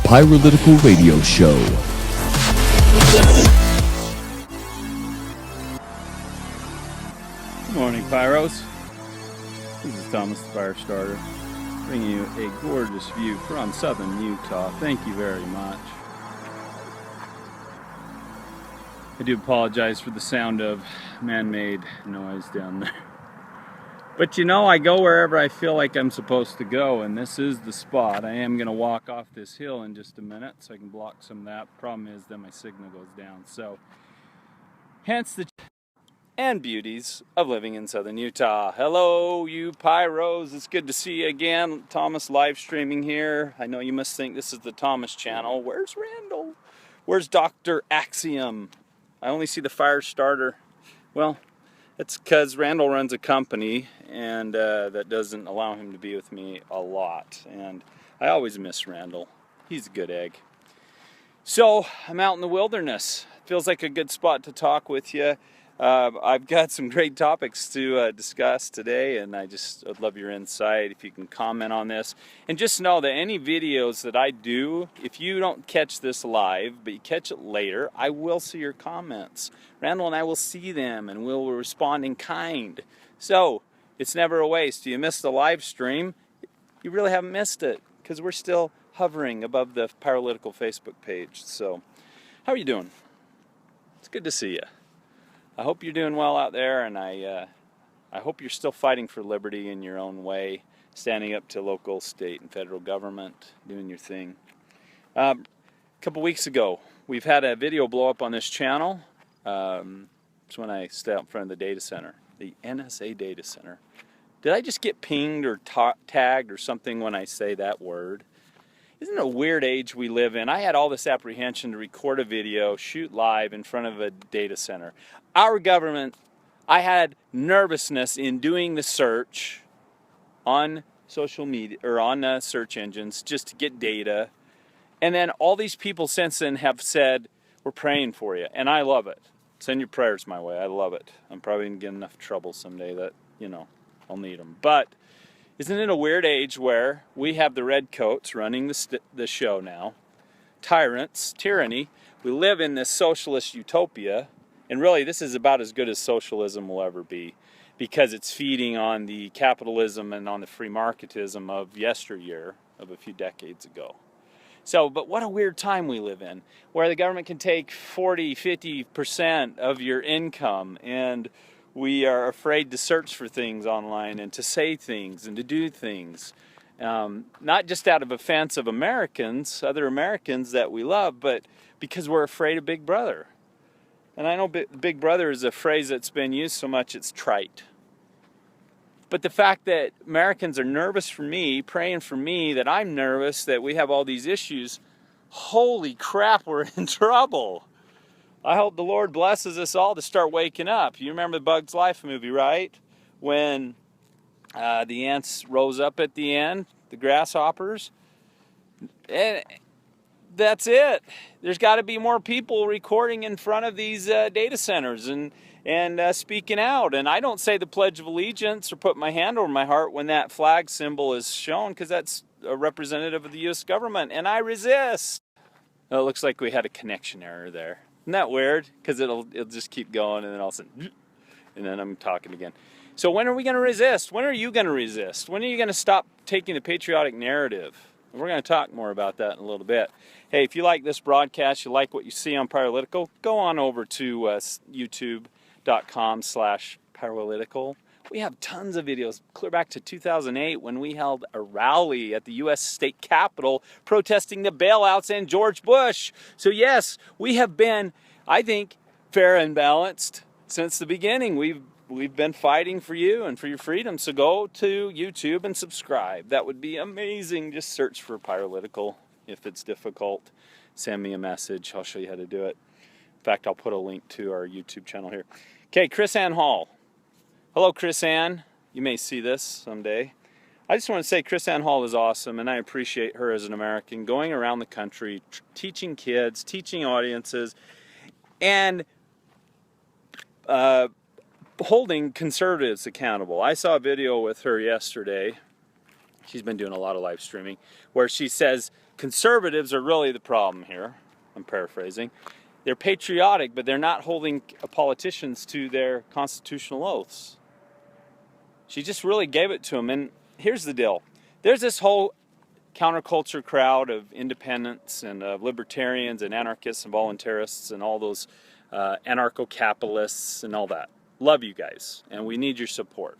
PYROLITICAL Radio Show. Good morning, Pyros. This is Thomas the Fire Starter, bringing you a gorgeous view from southern Utah. Thank you very much. I do apologize for the sound of man-made noise down there. But you know, I go wherever I feel like I'm supposed to go, and this is the spot. I am going to walk off this hill in just a minute so I can block some of that. Problem is then my signal goes down. So, hence the and beauties of living in southern Utah. Hello, you Pyros. It's good to see you again. Thomas live streaming here. I know you must think this is the Thomas channel. Where's Randall? Where's Dr. Axiom? I only see the Fire Starter. Well, it's because Randall runs a company and that doesn't allow him to be with me a lot. And I always miss Randall. He's a good egg. So I'm out in the wilderness. Feels like a good spot to talk with you. I've got some great topics to discuss today, and I'd love your insight if you can comment on this. And just know that any videos that I do, if you don't catch this live, but you catch it later, I will see your comments. Randall and I will see them, and we'll respond in kind. So, it's never a waste. You missed the live stream, you really haven't missed it, because we're still hovering above the PYROLITICAL Facebook page. So, how are you doing? It's good to see you. I hope you're doing well out there, and I hope you're still fighting for liberty in your own way, standing up to local, state, and federal government, doing your thing. A couple weeks ago, we've had a video blow up on this channel. It's when I stay out in front of the data center, the NSA data center. Did I just get pinged or tagged or something when I say that word? Isn't it a weird age we live in? I had all this apprehension to record a video, shoot live in front of a data center. Our government, I had nervousness in doing the search on social media or on search engines just to get data. And then all these people since then have said, we're praying for you. And I love it. Send your prayers my way. I love it. I'm probably going to get enough trouble someday that, I'll need them. But isn't it a weird age where we have the redcoats running the show now? Tyrants, tyranny. We live in this socialist utopia. And really, this is about as good as socialism will ever be, because it's feeding on the capitalism and on the free marketism of yesteryear, of a few decades ago. So, but what a weird time we live in, where the government can take 40, 50% of your income, and we are afraid to search for things online and to say things and to do things. Not just out of offense of Americans, other Americans that we love, but because we're afraid of Big Brother. And I know Big Brother is a phrase that's been used so much it's trite. But the fact that Americans are nervous for me, praying for me, that I'm nervous, that we have all these issues, holy crap, we're in trouble. I hope the Lord blesses us all to start waking up. You remember the Bug's Life movie, right? When the ants rose up at the end, the grasshoppers. And that's it. There's got to be more people recording in front of these data centers and speaking out. And I don't say the Pledge of Allegiance or put my hand over my heart when that flag symbol is shown, because that's a representative of the U.S. government, and I resist. Oh, it looks like we had a connection error there. Isn't that weird? Because it'll just keep going, and then all of a sudden, and then I'm talking again. So when are we going to resist? When are you going to resist? When are you going to stop taking the patriotic narrative? And we're going to talk more about that in a little bit. Hey, if you like this broadcast, you like what you see on PYROLITICAL, go on over to youtube.com/PYROLITICAL. We have tons of videos, clear back to 2008 when we held a rally at the U.S. state capitol protesting the bailouts and George Bush. So yes, we have been, I think, fair and balanced since the beginning. We've been fighting for you and for your freedom. So go to YouTube and subscribe. That would be amazing. Just search for PYROLITICAL. If it's difficult, send me a message. I'll show you how to do it. In fact, I'll put a link to our YouTube channel here. Okay, Chris Ann Hall. Hello, Chris Ann. You may see this someday. I just want to say Chris Ann Hall is awesome, and I appreciate her as an American going around the country, teaching kids, teaching audiences, and holding conservatives accountable. I saw a video with her yesterday. She's been doing a lot of live streaming where she says conservatives are really the problem here. I'm paraphrasing. They're patriotic, but they're not holding politicians to their constitutional oaths. She just really gave it to them. And here's the deal. There's this whole counterculture crowd of independents and libertarians and anarchists and voluntarists and all those anarcho-capitalists and all that. Love you guys, and we need your support.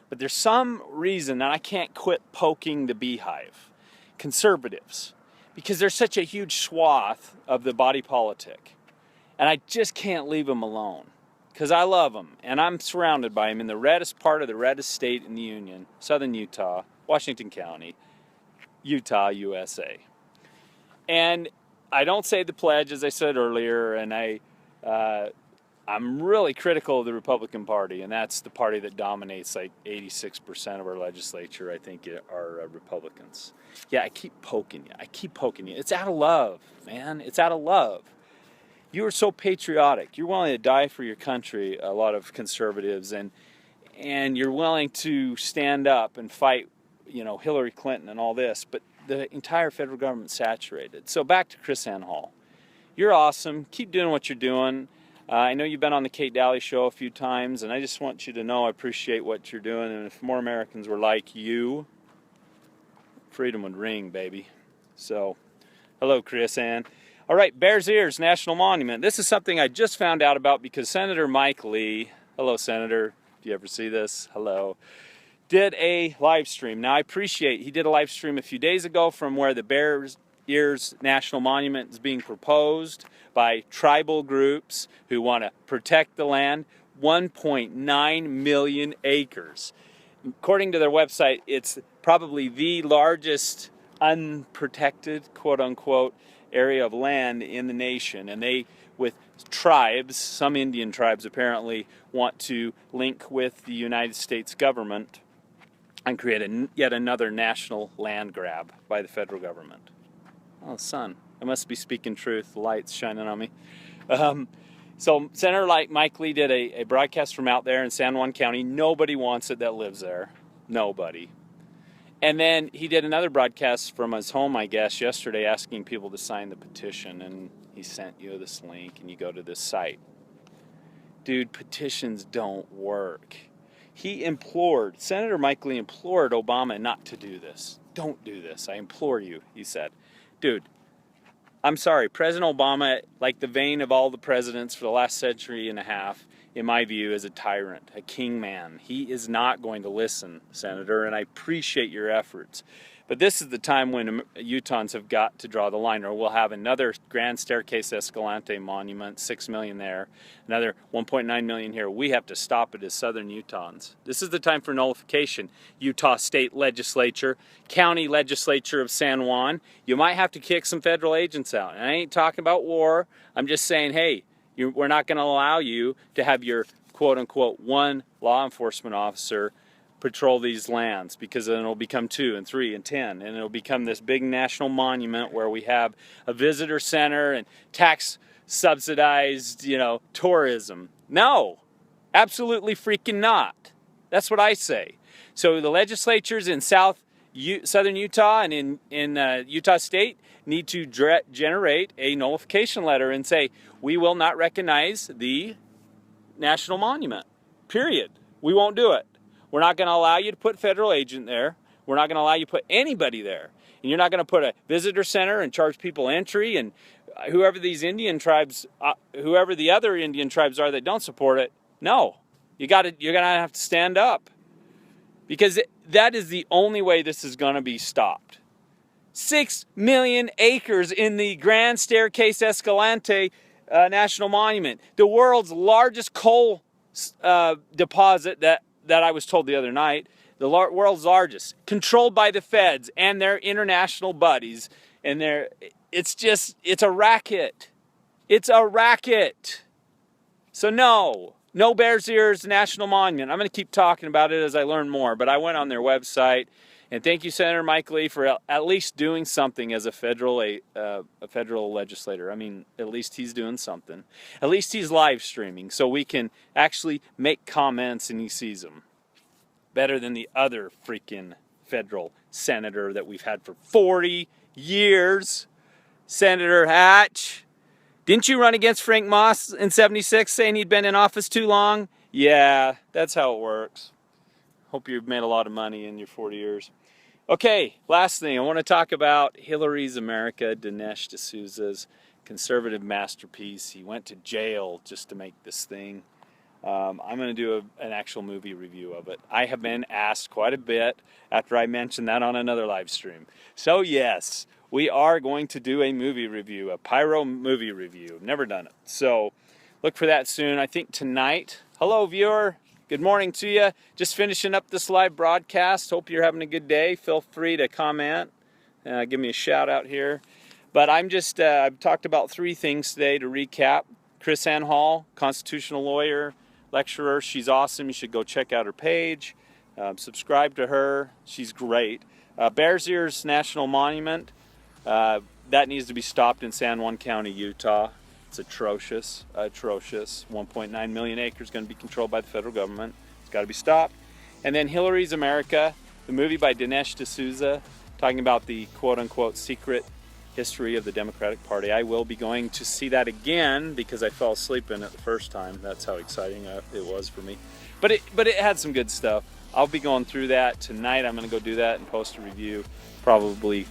But there's some reason that I can't quit poking the beehive, conservatives, because there's such a huge swath of the body politic. And I just can't leave them alone, because I love them, and I'm surrounded by them in the reddest part of the reddest state in the Union, southern Utah, Washington County, Utah, USA. And I don't say the pledge, as I said earlier, and I'm really critical of the Republican Party, and that's the party that dominates like 86% of our legislature, I think, are Republicans. Yeah, I keep poking you. I keep poking you. It's out of love, man. It's out of love. You are so patriotic. You're willing to die for your country, a lot of conservatives, and you're willing to stand up and fight, you know, Hillary Clinton and all this, but the entire federal government's saturated. So back to Chris Hall. You're awesome. Keep doing what you're doing. I know you've been on the Kate Daly show a few times, and I just want you to know I appreciate what you're doing, and if more Americans were like you, freedom would ring, baby. So, hello, Chris Ann. All right, Bears Ears National Monument. This is something I just found out about because Senator Mike Lee, hello, Senator, if you ever see this, hello, did a live stream. Now, I appreciate he did a live stream a few days ago from where the Bears Ears National Monument is being proposed by tribal groups who want to protect the land, 1.9 million acres. According to their website, it's probably the largest unprotected, quote-unquote, area of land in the nation. And they, with tribes, some Indian tribes apparently, want to link with the United States government and create yet another national land grab by the federal government. Oh, sun. I must be speaking truth. The light's shining on me. So Senator Mike Lee did a broadcast from out there in San Juan County. Nobody wants it that lives there. Nobody. And then he did another broadcast from his home, I guess, yesterday asking people to sign the petition. And he sent you this link and you go to this site. Dude, petitions don't work. Senator Mike Lee implored Obama not to do this. Don't do this. I implore you, he said. Dude, I'm sorry. President Obama, like the vein of all the presidents for the last century and a half, in my view, is a tyrant, a king man. He is not going to listen, Senator, and I appreciate your efforts. But this is the time when Utahns have got to draw the line, or we'll have another Grand StaircaseEscalante monument, $6 million there, another $1.9 million here. We have to stop it as Southern Utahns. This is the time for nullification. Utah State Legislature, County Legislature of San Juan. You might have to kick some federal agents out. And I ain't talking about war. I'm just saying, hey, we're not going to allow you to have your quote-unquote one law enforcement officer patrol these lands, because then it'll become 2 and 3 and 10, and it'll become this big national monument where we have a visitor center and tax subsidized, you know, tourism. No, absolutely freaking not. That's what I say. So the legislatures in southern Utah and in Utah State need to generate a nullification letter and say, we will not recognize the national monument, period. We won't do it. We're not going to allow you to put federal agent there. We're not going to allow you to put anybody there. And you're not going to put a visitor center and charge people entry, and whoever these Indian tribes, whoever the other Indian tribes are that don't support it, no. You're going to have to stand up, because that is the only way this is going to be stopped. 6 million acres in the Grand StaircaseEscalante National Monument, the world's largest coal deposit that I was told the other night, the world's largest, controlled by the feds and their international buddies, and it's a racket. It's a racket. So no Bears Ears National Monument. I'm going to keep talking about it as I learn more, but I went on their website, and thank you, Senator Mike Lee, for at least doing something as a federal legislator. I mean, at least he's doing something. At least he's live streaming, so we can actually make comments and he sees them. Better than the other freaking federal senator that we've had for 40 years. Senator Hatch, didn't you run against Frank Moss in '76 saying he'd been in office too long? Yeah, that's how it works. Hope you've made a lot of money in your 40 years. Okay, last thing, I want to talk about Hillary's America, Dinesh D'Souza's conservative masterpiece. He went to jail just to make this thing. I'm going to do an actual movie review of it. I have been asked quite a bit after I mentioned that on another live stream. So yes, we are going to do a movie review, a Pyro movie review. I've never done it. So look for that soon. I think tonight. Hello, viewer. Good morning to you. Just finishing up this live broadcast. Hope you're having a good day. Feel free to comment. Give me a shout out here. But I've talked about 3 things today to recap. Chris Ann Hall, constitutional lawyer, lecturer. She's awesome. You should go check out her page. Subscribe to her. She's great. Bears Ears National Monument. That needs to be stopped in San Juan County, Utah. It's atrocious, atrocious. 1.9 million acres going to be controlled by the federal government. It's got to be stopped. And then Hillary's America, the movie by Dinesh D'Souza, talking about the quote-unquote secret history of the Democratic Party. I will be going to see that again because I fell asleep in it the first time. That's how exciting it was for me. But it had some good stuff. I'll be going through that tonight. I'm going to go do that and post a review probably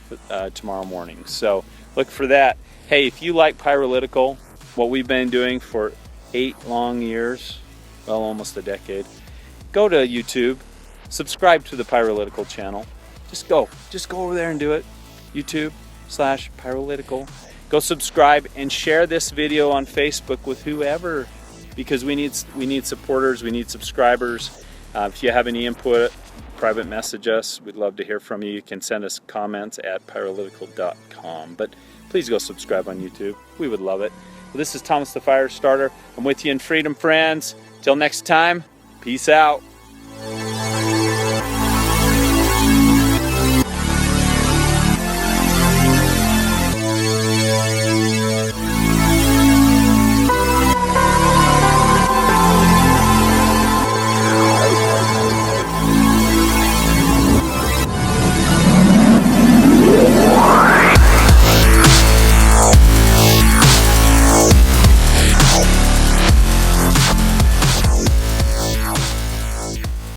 tomorrow morning. So look for that. Hey, if you like Pyrolitical, what we've been doing for 8 long years, well, almost a decade, go to YouTube, subscribe to the Pyrolitical channel. Just go over there and do it. YouTube/Pyrolitical. Go subscribe and share this video on Facebook with whoever, because we need supporters, we need subscribers. If you have any input, private message us. We'd love to hear from you. You can send us comments at pyrolitical.com. But please go subscribe on YouTube. We would love it. Well, this is Thomas the Fire Starter. I'm with you in freedom, friends. Till next time, peace out.